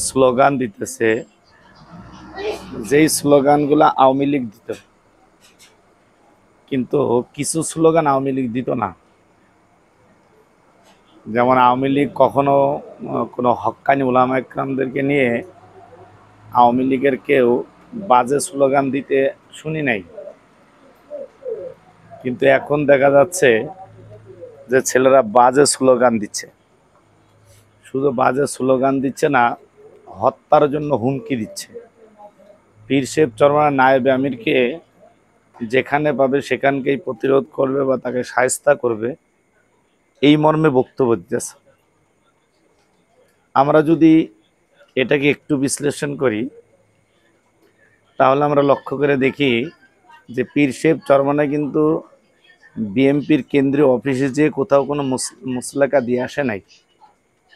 Slogan দিতেছে, যেই স্লোগানগুলো আওয়ামী লীগ দিত, কিন্তু কিছু স্লোগান আওয়ামী লীগ দিত না। যেমন আওয়ামী লীগ কখনো কোনো হক্কানি উলামা ইকরামদেরকে নিয়ে আওয়ামী লীগের কেউ বাজে স্লোগান দিতে শুনি নাই। কিন্তু এখন দেখা যাচ্ছে যে ছেলেরা বাজে স্লোগান দিচ্ছে। শুধু বাজে স্লোগান দিচ্ছে না, হত্যার জন্য হুমকি দিচ্ছে। পীর সাহেব চরমনার নায়েবে আমিরকে যেখানে পাবে সেখানকেই প্রতিরোধ করবে বা তাকে শায়েস্তা করবে, এই মর্মে বক্তব্য দিতেছে। আমরা যদি এটাকে একটু বিশ্লেষণ করি তাহলে আমরা লক্ষ্য করে দেখি যে পীর সাহেব চরমনায় কিন্তু বিএমপির কেন্দ্রীয় অফিসে যেয়ে কোথাও কোনো মুসলেকা দিয়ে আসে নাই,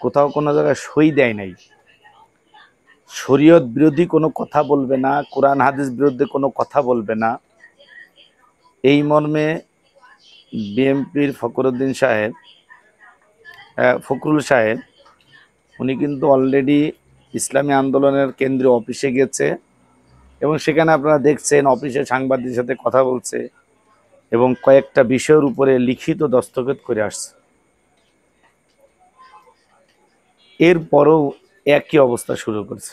কোথাও কোনো জায়গায় সই দেয় নাই। শরীয়ত বিরোধী কোনো কথা বলবে না, কোরআন হাদিস বিরুদ্ধে কোনো কথা বলবে না, এই মর্মে বিএমপির ফখরুল সাহেব উনি কিন্তু অলরেডি ইসলামী আন্দোলনের কেন্দ্রীয় অফিসে গেছে এবং সেখানে আপনারা দেখছেন অফিসে সাংবাদিকদের সাথে কথা বলছে এবং কয়েকটা বিষয়ের উপরে লিখিত দস্তখত করে আসছে। এরপরও একই অবস্থা শুরু করছে।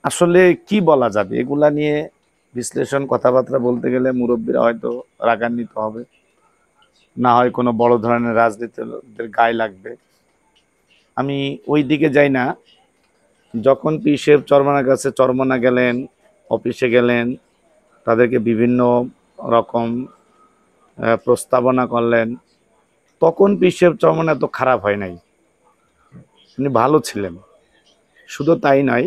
আসলে কি বলা যাবে? এগুলা নিয়ে বিশ্লেষণ কথাবার্তা বলতে গেলে মুরব্বীরা হয়তো রাগান্বিত হবে, না হয় কোনো বড় ধরনের রাজনীতির গায়ে লাগবে। আমি ওই দিকে যাই না। যখন পীর সাহেব চরমনার কাছে চরমনা গেলেন, অফিসে গেলেন, তাদেরকে বিভিন্ন রকম প্রস্তাবনা করলেন, তখন পীর সাহেব চরমনা এত খারাপ হয় নাই, উনি ভালো ছিলেন। শুধু তাই নয়,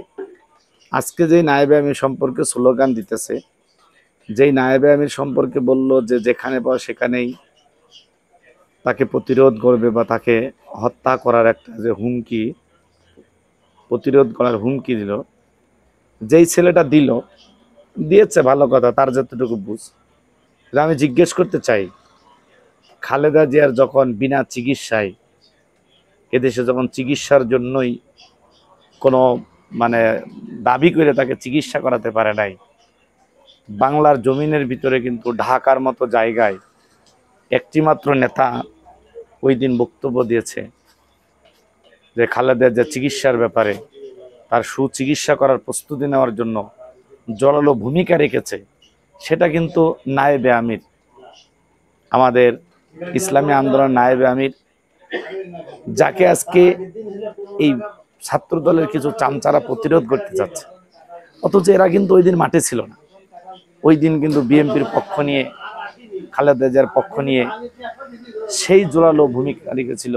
আজকে যেই নায়েবে আমির সম্পর্কে স্লোগান দিতেছে, যেই নায়েবে আমির সম্পর্কে বলল যে যেখানে পাওয়া সেখানেই তাকে প্রতিরোধ করবে বা তাকে হত্যা করার একটা যে হুমকি, প্রতিরোধ করার হুমকি দিল, যেই ছেলেটা দিয়েছে ভালো কথা, তার যতটুকু বুঝ। আমি জিজ্ঞেস করতে চাই, খালেদা জিয়ার যখন বিনা চিকিৎসায় এদেশে যখন চিকিৎসার জন্যই কোনো দাবি করে তাকে চিকিৎসা করাতে পারে নাই, বাংলার জমিনের ভিতরে কিন্তু ঢাকার মতো জায়গায় একটিমাত্র নেতা ওই দিন বক্তব্য দিয়েছে যে খালেদার যে চিকিৎসার ব্যাপারে তার সুচিকিৎসা করার প্রস্তুতি নেওয়ার জন্য জোরালো ভূমিকা রেখেছে, সেটা কিন্তু নায়েবে আমির, আমাদের ইসলামী আন্দোলন নায়েবে আমির, যাকে আজকে এই ছাত্র দলের কিছু চামচারা প্রতিরোধ করতে যাচ্ছে। অথচ এরা কিন্তু ওই দিন মাঠে ছিল না। ওই দিন কিন্তু বিএনপির পক্ষ নিয়ে, খালেদা জিয়ার পক্ষ নিয়ে সেই জোরালো ভূমিকা রেখেছিল,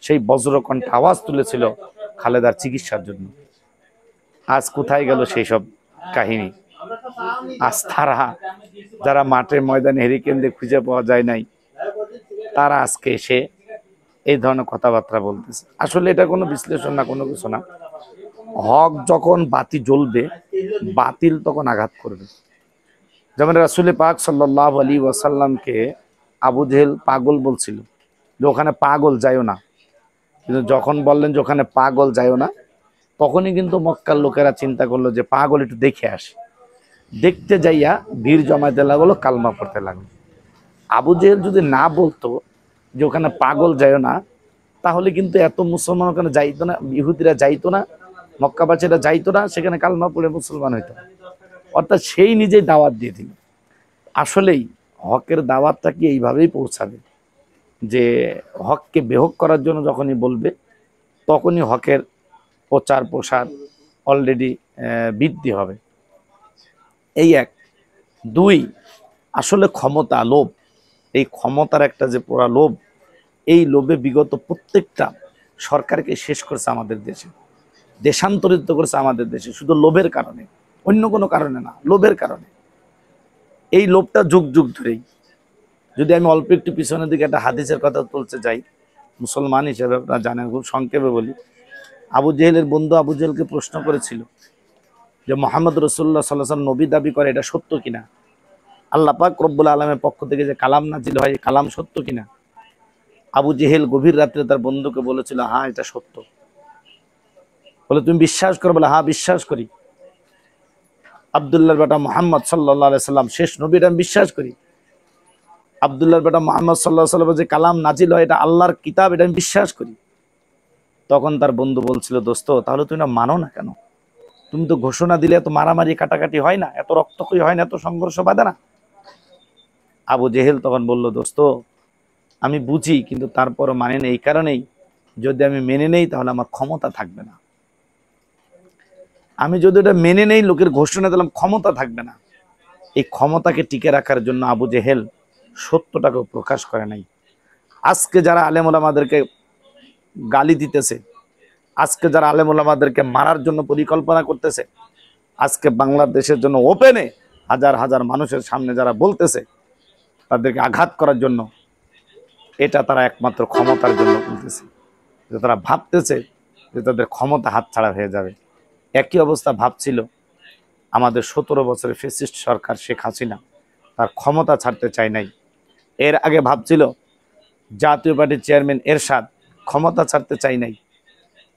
সেই বজ্রকণ্ঠে আওয়াজ তুলেছিল খালেদার চিকিৎসার জন্য। আজ কোথায় গেল সেই সব কাহিনী? আজ তারা যারা মাঠে ময়দানে হেরিকেন্দ্রে খুঁজে পাওয়া যায় নাই, তারা আজকে এসে এই ধরনের কথাবার্তা বলতেছে। আসলে এটা কোনো বিশ্লেষণ না, কোনো কিছু না। হক যখন বাতি জ্বলবে, বাতিল তখন আঘাত করবে। যেমন রাসূল পাক সাল্লাল্লাহু আলাইহি ওয়াসাল্লামকে আবু জেহেল পাগল বলছিল যে ওখানে পাগল যাইও না, কিন্তু যখন বললেন যে ওখানে পাগল যাইও না, তখনই কিন্তু মক্কার লোকেরা চিন্তা করলো যে পাগল একটু দেখে আসে। দেখতে যাইয়া ভিড় জমাইতে লাগলো, কালমা পড়তে লাগলো। আবু জেহেল যদি না বলতো যে ওখানে পাগল যাইও না, তাহলে কিন্তু এত মুসলমান ওখানে যাইতো না, ইহুদিরা যাইতো না, মক্কাবাসীরা যাইতো না, সেখানে কালমা পড়ে মুসলমান হইতো। অর্থাৎ সেই নিজেই দাওয়াত দিয়ে দিল। আসলেই হকের দাওয়াতটা কি এইভাবেই পৌঁছাবে যে হককে বেহক করার জন্য যখনই বলবে তখনই হকের প্রচার প্রসার অলরেডি বৃদ্ধি হবে। এই এক। দুই, আসলে ক্ষমতা, লোভ, এই ক্ষমতার একটা যে পোড়া লোভ, এই লোভে বিগত প্রত্যেকটা সরকারকে শেষ করেছে আমাদের দেশে, দেশান্তরিত করেছে আমাদের দেশে, শুধু লোভের কারণে, অন্য কোনো কারণে না, লোভের কারণে। এই লোভটা যুগ যুগ ধরেই। যদি আমি অল্প একটু পিছনের দিকে একটা হাদিসের কথা তুলতে যাই, মুসলমান হিসেবে আপনারা জানেন, খুব সংক্ষেপে বলি। আবু জেহেলের বন্ধু আবু জেহেলকে প্রশ্ন করেছিল যে মুহাম্মদ রাসূলুল্লাহ সাল্লাল্লাহু আলাইহি ওয়াসাল্লাম নবী দাবি করে, এটা সত্য কিনা? আল্লাহ পাক রব্বুল আলামিনের পক্ষ থেকে যে কালাম নাজিল হয়, কালাম সত্য কিনা? আবু জেহেল গভীর রাত্রে তার বন্ধুকে বলেছিল, হ্যাঁ এটা সত্য। বলে তুমি বিশ্বাস করো? বলে হ্যাঁ বিশ্বাস করি। আব্দুল্লাহর বেটা মুহাম্মদ সাল্লাল্লাহু আলাইহি সাল্লাম শেষ নবী, এটা আমি বিশ্বাস করি। আব্দুল্লাহর বেটা মুহাম্মদ সাল্লাল্লাহু আলাইহি সাল্লামের যে কালাম নাজিল হয় এটা আল্লাহর কিতাব, এটা আমি বিশ্বাস করি। তখন তার বন্ধু বলছিল, দোস্ত তাহলে তুমি না মানো না কেন? তুমি তো ঘোষণা দিলে এত মারামারি কাটাকাটি হয় না, এত রক্তক্ষয়ী হয় না, এত সংঘর্ষ বাঁধে না। আবু জেহেল তখন বলল, দোস্ত আমি বুঝি, কিন্তু তারপরও মানে নেই। এই কারণেই, যদি আমি মেনে নেই তাহলে আমার ক্ষমতা থাকবে না। আমি যদি এটা মেনে নেই, লোকের ঘোষণা দিলাম, ক্ষমতা থাকবে না। এই ক্ষমতাকে টিকে রাখার জন্য আবু জেহেল সত্যটাকেও প্রকাশ করে নাই। আজকে যারা আলেম ওলামাদেরকে গালি দিতেছে, আজকে যারা আলেম ওলামাদেরকে মারার জন্য পরিকল্পনা করতেছে, আজকে বাংলাদেশের জন্য ওপেনে হাজার হাজার মানুষের সামনে যারা বলতেছে তাদেরকে আঘাত করার জন্য, এটা তারা একমাত্র ক্ষমতার জন্য বলতেছে। যে তারা ভাবতেছে যে তাদের ক্ষমতা হাতছাড়া হয়ে যাবে। একই অবস্থা ভাবছিল আমাদের 17 বছরের ফ্যাসিস্ট সরকার শেখ হাসিনা, তার ক্ষমতা ছাড়তে চায় নাই। এর আগে ভাবছিল জাতীয় পার্টির চেয়ারম্যান এরশাদ ক্ষমতা ছাড়তে চায় নাই।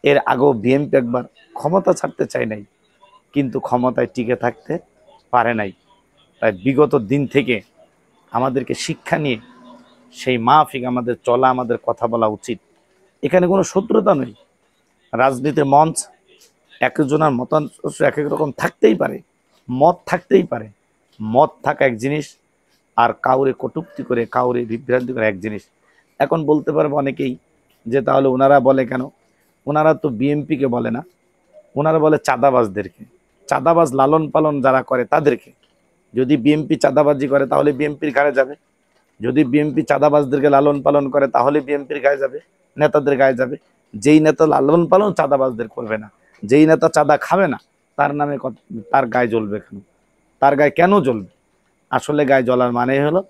এর আগেও বিএনপি একবার ক্ষমতা ছাড়তে চায় নাই, কিন্তু ক্ষমতায় টিকে থাকতে পারে নাই। তাই বিগত দিন থেকে আমাদেরকে শিক্ষা নিয়ে সেই মাফিক আমাদের চলা, আমাদের কথা বলা উচিত। এখানে কোনো শত্রুতা নেই। রাজনীতির মঞ্চ, একজনের মতাদর্শ এক এক রকম থাকতেই পারে, মত থাকতেই পারে। মত থাকা এক জিনিস, আর কাউরে কটূক্তি করে, কাউরে বিভ্রান্তি করে এক জিনিস। এখন বলতে পারবে অনেকেই যে তাহলে ওনারা বলে কেন? ওনারা তো বিএনপিকে বলে না, ওনারা বলে চাঁদাবাজদেরকে। চাঁদাবাজ লালন পালন যারা করে তাদেরকে। যদি বিএনপি চাঁদাবাজি করে তাহলে বিএনপির গায়ে যাবে, যদি বিএনপি চাঁদাবাজদেরকে লালন পালন করে তাহলে বিএনপির গায়ে যাবে, নেতাদের গায়ে যাবে। যেই নেতা লালন পালন চাঁদাবাজদের করবে না, যেই নেতা চাঁদা খাবে না, তার নামে তার গায়ে জ্বলবে কেন? তার গায়ে কেন জ্বলবে? আসলে গায়ে জ্বলার মানে হলো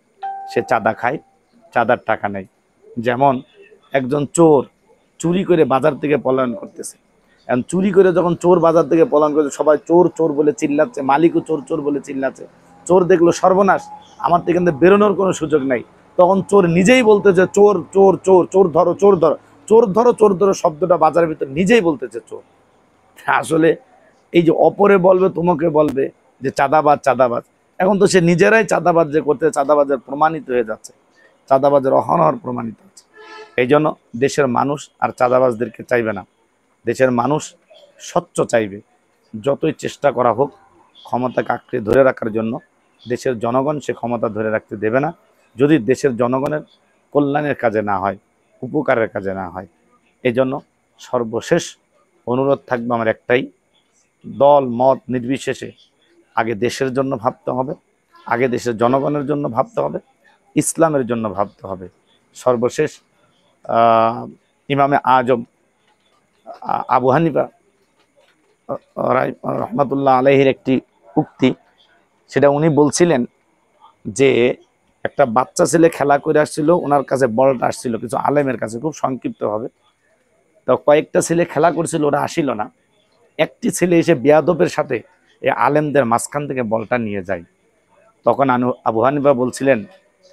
সে চাঁদা খায়, চাঁদার টাকা নেই। যেমন একজন চোর চুরি করে বাজার থেকে পলায়ন করতেছে। এখন চুরি করে যখন চোর বাজার থেকে পলায়ন করছে, সবাই চোর চোর বলে চিল্লাচ্ছে, মালিকও চোর চোর বলে চিল্লাচ্ছে। চোর দেখলো সর্বনাশ, আমার তো এখান থেকে বেরোনোর কোনো সুযোগ নাই। তখন চোর নিজেই বলতেছে চোর চোর চোর, চোর ধরো চোর ধরো, চোর ধরো চোর ধরো শব্দটা বাজারের ভিতর নিজেই বলতেছে চোর। আসলে এই যে অপরে বলবে, তোমাকে বলবে যে চাঁদাবাজ চাঁদাবাজ, এখন তো সে নিজেরাই চাঁদাবাজ যে করতে, চাঁদাবাজের প্রমাণিত হয়ে যাচ্ছে, চাঁদাবাজের অহনহর প্রমাণিত হচ্ছে। এই জন্য দেশের মানুষ আর চাঁদাবাজদেরকে চাইবে না, দেশের মানুষ স্বচ্ছ চাইবে। যতই চেষ্টা করা হোক ক্ষমতাকে আঁকড়ে ধরে রাখার জন্য, দেশের জনগণ সে ক্ষমতা ধরে রাখতে দেবে না, যদি দেশের জনগণের কল্যাণের কাজে না হয়, উপকারের কাজে না হয়। এই জন্য সর্বশেষ অনুরোধ থাকবে আমার একটাই, দল মত নির্বিশেষে আগে দেশের জন্য ভাবতে হবে, আগে দেশের জনগণের জন্য ভাবতে হবে, ইসলামের জন্য ভাবতে হবে। সর্বশেষ ইমামে আজম আবু হানিফা রহমাতুল্লাহ আলাইহির একটি উক্তি, সেটা উনি বলছিলেন যে একটা বাচ্চা ছেলে খেলা করে আসছিল, ওনার কাছে বলটা আসছিল কিছু আলেমের কাছে, খুব সংক্ষিপ্তভাবে। তো কয়েকটা ছেলে খেলা করছিল, ওরা আসিল না। একটি ছেলে এসে বেয়াদবের সাথে এই আলেমদের মাঝখান থেকে বলটা নিয়ে যায়। তখন আবু হানিফা বলছিলেন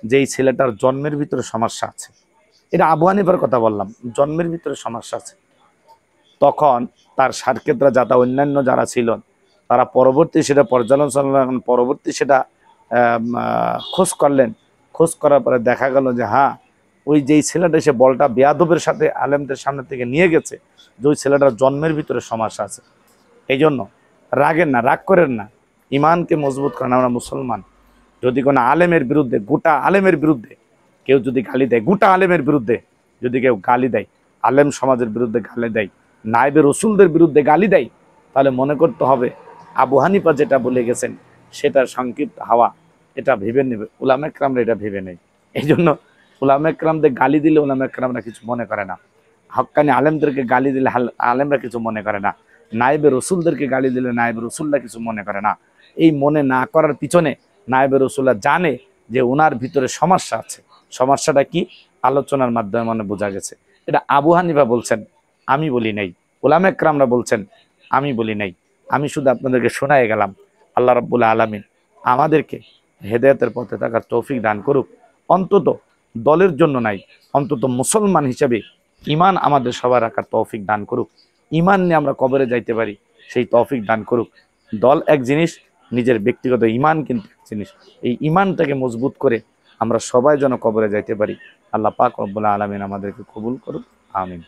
যে এই ছেলেটার জন্মের ভিতরে সমস্যা আছে। এটা আবু হানিফার কথা বললাম, জন্মের ভিতরে সমস্যা আছে। তখন তার সারকেতরা যারা অন্যান্য যারা ছিলেন, তারা পরবর্তী সেটা পর্যালোচনা, পরবর্তী সেটা খোঁজ করলেন। খোঁজ করার পরে দেখা গেল যে হ্যাঁ, ওই যেই ছেলেটা এসে বলটা বেয়াদবের সাথে আলেমদের সামনে থেকে নিয়ে গেছে, যে ওই ছেলেটার জন্মের ভিতরে সমস্যা আছে। এই জন্য রাগেন না, রাগ করেন না, ইমানকে মজবুত করেন। আমরা মুসলমান, যদি কোনো আলেমের বিরুদ্ধে, গোটা আলেমের বিরুদ্ধে কেউ যদি গালি দেয়, গোটা আলেমের বিরুদ্ধে যদি কেউ গালি দেয়, আলেম সমাজের বিরুদ্ধে গালি দেয়, নায়েবে রসুলদের বিরুদ্ধে গালি দেয়, তাহলে মনে করতে হবে আবু হানিফা যেটা বলে গেছেন সেটার সংক্ষিপ্ত হাওয়া, এটা ভেবে নেবে উলামা একরামরা, এটা ভেবে নেই। এই জন্য উলামা একরামদের গালি দিলে উলামা একরামরা কিছু মনে করে না, হক্কানি আলেমদেরকে গালি দিলে আলেমরা কিছু মনে করে না, নায়েবে রসুলদেরকে গালি দিলে নায়েবে রসুলরা কিছু মনে করে না। এই মনে না করার পিছনে নায়েবে রসুলরা জানে যে ওনার ভিতরে সমস্যা আছে। সমস্যাটা কি? আলোচনার মাধ্যমে মনে বোঝা গেছে। এটা আবু হানিফা বলছেন, আমি বলি নাই। উলামা একরামরা বলছেন, আমি বলি নাই। আমি শুধু আপনাদেরকে শোনায় গেলাম। আল্লাহ রাব্বুল আলামিন আমাদেরকে হেদায়েতের পথে থাকার তৌফিক দান করুক। অন্তত দলের জন্য নাই, অন্তত মুসলমান হিসেবে ঈমান আমাদের সবার রাখার তৌফিক দান করুক। ঈমান নিয়ে আমরা কবরে যাইতে পারি, সেই তৌফিক দান করুক। দল এক জিনিস, নিজের ব্যক্তিগত ঈমান কিন্তু এক জিনিস। এই ঈমানটাকে মজবুত করে আমরা সবাই যেন কবরে যাইতে পারি। আল্লাহ পাক রব্বুল আলামিন আমাদেরকে কবুল করুক। আমিন।